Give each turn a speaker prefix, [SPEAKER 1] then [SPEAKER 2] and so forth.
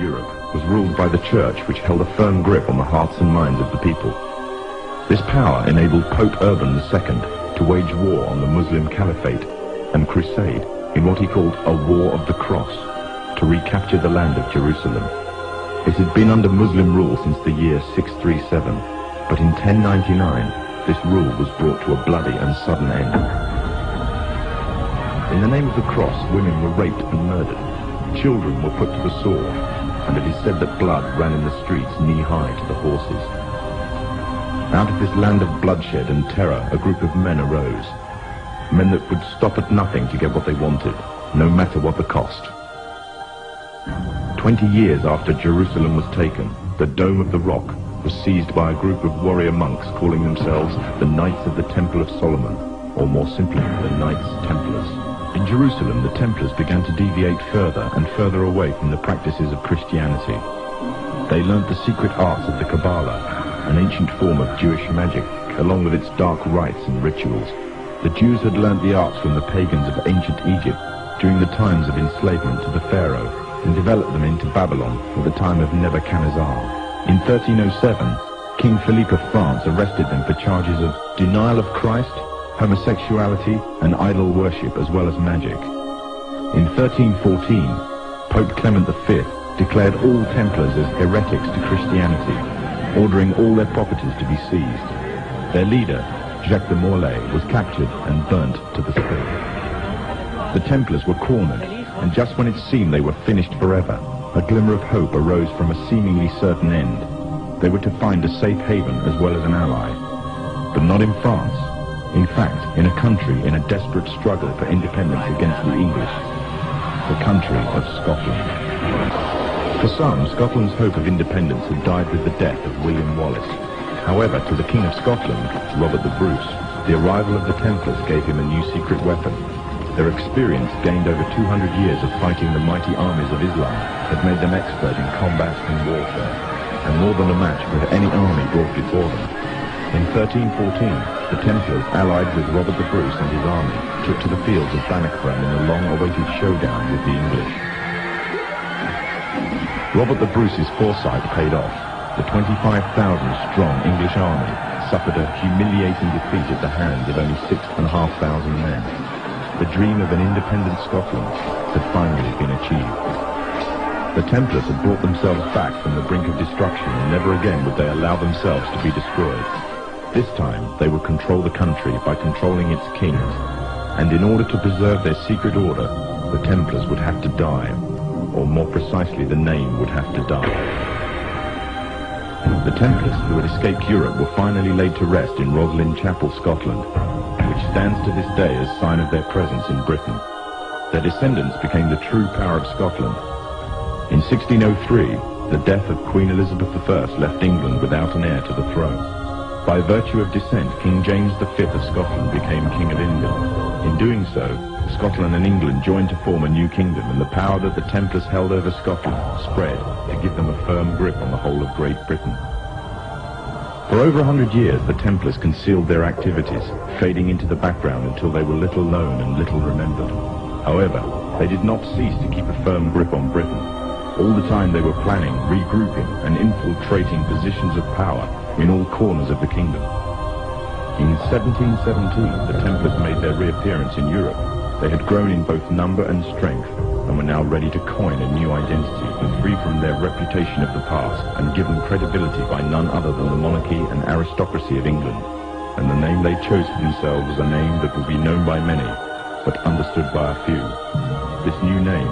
[SPEAKER 1] Europe was ruled by the Church, which held a firm grip on the hearts and minds of the people. This power enabled Pope Urban II to wage war on the Muslim Caliphate and crusade in what he called a War of the Cross, to recapture the land of Jerusalem. It had been under Muslim rule since the year 637, but in 1099 this rule was brought to a bloody and sudden end. In the name of the cross, women were raped and murdered. Children were put to the sword, and it is said that blood ran in the streets knee-high to the horses. Out of this land of bloodshed and terror, a group of men arose. Men that would stop at nothing to get what they wanted, no matter what the cost. 20 years after Jerusalem was taken, the Dome of the Rock was seized by a group of warrior monks calling themselves the Knights of the Temple of Solomon, or more simply, the Knights Templars. In Jerusalem, the Templars began to deviate further and further away from the practices of Christianity. They learnt the secret arts of the Kabbalah, an ancient form of Jewish magic, along with its dark rites and rituals. The Jews had learnt the arts from the pagans of ancient Egypt during the times of enslavement to the Pharaoh, and developed them into Babylon at the time of Nebuchadnezzar. In 1307, King Philippe of France arrested them for charges of denial of Christ, homosexuality, and idol worship, as well as magic. In 1314, Pope Clement V declared all Templars as heretics to Christianity, ordering all their properties to be seized. Their leader, Jacques de Molay, was captured and burnt to the stake. The Templars were cornered, and just when it seemed they were finished forever, a glimmer of hope arose from a seemingly certain end. They were to find a safe haven as well as an ally. But not in France. In fact, in a country in a desperate struggle for independence against the English. The country of Scotland. For some, Scotland's hope of independence had died with the death of William Wallace. However, to the King of Scotland, Robert the Bruce, the arrival of the Templars gave him a new secret weapon. Their experience, gained over 200 years of fighting the mighty armies of Islam, had made them expert in combat and warfare, and more than a match with any army brought before them. In 1314, the Templars, allied with Robert the Bruce and his army, took to the fields of Bannockburn in a long-awaited showdown with the English. Robert the Bruce's foresight paid off. The 25,000-strong English army suffered a humiliating defeat at the hands of only 6,500 men. The dream of an independent Scotland had finally been achieved. The Templars had brought themselves back from the brink of destruction, and never again would they allow themselves to be destroyed. This time, they would control the country by controlling its kings, and in order to preserve their secret order, the Templars would have to die, or more precisely, the name would have to die. The Templars who had escaped Europe were finally laid to rest in Roslin Chapel, Scotland, which stands to this day as sign of their presence in Britain. Their descendants became the true power of Scotland. In 1603, the death of Queen Elizabeth I left England without an heir to the throne. By virtue of descent, King James V of Scotland became King of England. In doing so, Scotland and England joined to form a new kingdom, and the power that the Templars held over Scotland spread to give them a firm grip on the whole of Great Britain. For over 100 years, the Templars concealed their activities, fading into the background until they were little known and little remembered. However, they did not cease to keep a firm grip on Britain. All the time they were planning, regrouping, and infiltrating positions of power in all corners of the kingdom. In 1717, the Templars made their reappearance in Europe. They had grown in both number and strength, and were now ready to coin a new identity and free from their reputation of the past, and given credibility by none other than the monarchy and aristocracy of England. And the name they chose for themselves was a name that would be known by many, but understood by a few. This new name